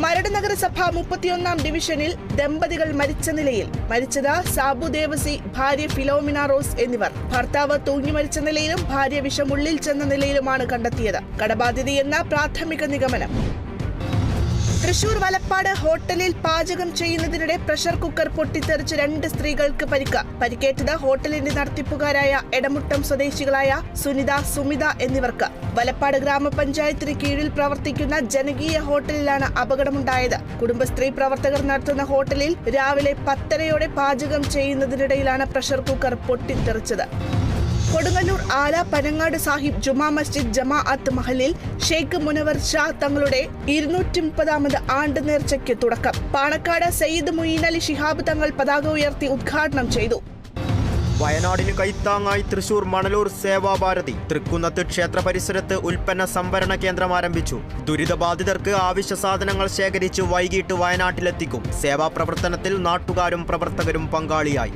മരട് നഗരസഭ 31-ാം ഡിവിഷനിൽ ദമ്പതികൾ മരിച്ച നിലയിൽ. മരിച്ചത് സാബു ദേവസി, ഭാര്യ ഫിലോമിന റോസ് എന്നിവർ. ഭർത്താവ് തൂങ്ങി മരിച്ച നിലയിലും ഭാര്യ വിഷമുള്ളിൽ ചെന്ന നിലയിലുമാണ് കണ്ടെത്തിയത്. കടബാധിതയെന്ന പ്രാഥമിക നിഗമനം. തൃശൂർ വലപ്പാട് ഹോട്ടലിൽ പാചകം ചെയ്യുന്നതിനിടെ പ്രഷർ കുക്കർ പൊട്ടിത്തെറിച്ച് 2 സ്ത്രീകൾക്ക് പരിക്ക്. പരിക്കേറ്റത് ഹോട്ടലിന്റെ നടത്തിപ്പുകാരായ എടമുട്ടം സ്വദേശികളായ സുനിത, സുമിത എന്നിവർക്ക്. വലപ്പാട് ഗ്രാമപഞ്ചായത്തിന് കീഴിൽ പ്രവർത്തിക്കുന്ന ജനകീയ ഹോട്ടലിലാണ് അപകടമുണ്ടായത്. കുടുംബശ്രീ പ്രവർത്തകർ നടത്തുന്ന ഹോട്ടലിൽ രാവിലെ 10:30 പാചകം ചെയ്യുന്നതിനിടയിലാണ് പ്രഷർ കുക്കർ പൊട്ടിത്തെറിച്ചത്. കൊടുങ്ങല്ലൂർ ആല പനങ്ങാട് സാഹിബ് ജുമാ മസ്ജിദ് ജമാഅത്ത് മഹലിൽ ഷെയ്ഖ് മുനവർ ഷാ തങ്ങളുടെ 230ാമത് ആണ്ട് നേർച്ചയ്ക്ക് തുടക്കം. പാണക്കാട് സയ്യിദ് മുഈൻ അലി ശിഹാബ് തങ്ങൾ പതാക ഉയർത്തി ഉദ്ഘാടനം ചെയ്തു. വയനാടിന് കൈത്താങ്ങായി തൃശൂർ മണലൂർ സേവാഭാരതി തൃക്കുന്നത്ത് ക്ഷേത്ര പരിസരത്ത് ഉൽപ്പന്ന സംഭരണ കേന്ദ്രം ആരംഭിച്ചു. ദുരിതബാധിതർക്ക് ആവശ്യ സാധനങ്ങൾ ശേഖരിച്ച് വൈകിട്ട് വയനാട്ടിലെത്തിക്കും. സേവാ പ്രവർത്തനത്തിൽ നാട്ടുകാരും പ്രവർത്തകരും പങ്കാളിയായി.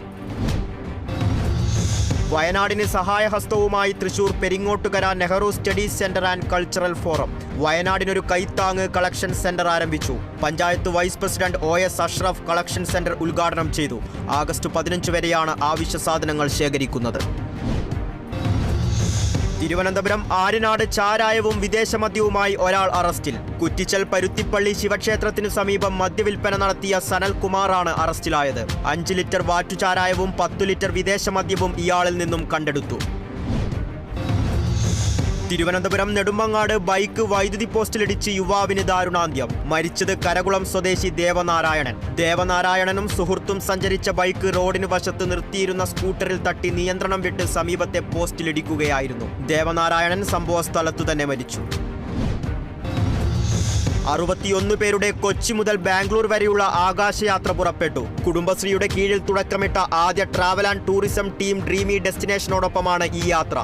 വയനാടിന് സഹായഹസ്തവുമായി Thrissur Peringottukara Nehru studies centre and cultural forum. വയനാടിനൊരു കൈത്താങ്ങ് കളക്ഷൻ സെന്റർ ആരംഭിച്ചു. Panchayat vice president OS Ashraf collection centre ഉദ്ഘാടനം ചെയ്തു. ആഗസ്റ്റ് 15 വരെയാണ് ആവശ്യ സാധനങ്ങൾ ശേഖരിക്കുന്നത്. തിരുവനന്തപുരം ആര്യനാട് ചാരായവും വിദേശമദ്യവുമായി ഒരാൾ അറസ്റ്റിൽ. കുറ്റിച്ചൽ പരുത്തിപ്പള്ളി ശിവക്ഷേത്രത്തിനു സമീപം മദ്യവിൽപ്പന നടത്തിയ സനൽകുമാറാണ് അറസ്റ്റിലായത്. 5 ലിറ്റർ വാറ്റുചാരായവും 10 ലിറ്റർ വിദേശമദ്യവും ഇയാളിൽ നിന്നും കണ്ടെടുത്തു. തിരുവനന്തപുരം നെടുമങ്ങാട് ബൈക്ക് വൈദ്യുതി പോസ്റ്റിലിടിച്ച് യുവാവിന് ദാരുണാന്ത്യം. മരിച്ചത് കരകുളം സ്വദേശി ദേവനാരായണൻ. ദേവനാരായണനും സുഹൃത്തും സഞ്ചരിച്ച ബൈക്ക് റോഡിന് വശത്ത് നിർത്തിയിരുന്ന സ്കൂട്ടറിൽ തട്ടി നിയന്ത്രണം വിട്ട് സമീപത്തെ പോസ്റ്റിലിടിക്കുകയായിരുന്നു. ദേവനാരായണൻ സംഭവ സ്ഥലത്തു തന്നെ മരിച്ചു. 61 പേരുടെ കൊച്ചി മുതൽ ബാംഗ്ലൂർ വരെയുള്ള ആകാശയാത്ര പുറപ്പെട്ടു. കുടുംബശ്രീയുടെ കീഴിൽ തുടക്കമിട്ട ആദ്യ travel and tourism team dreamy ഡെസ്റ്റിനേഷനോടൊപ്പമാണ് ഈ യാത്ര.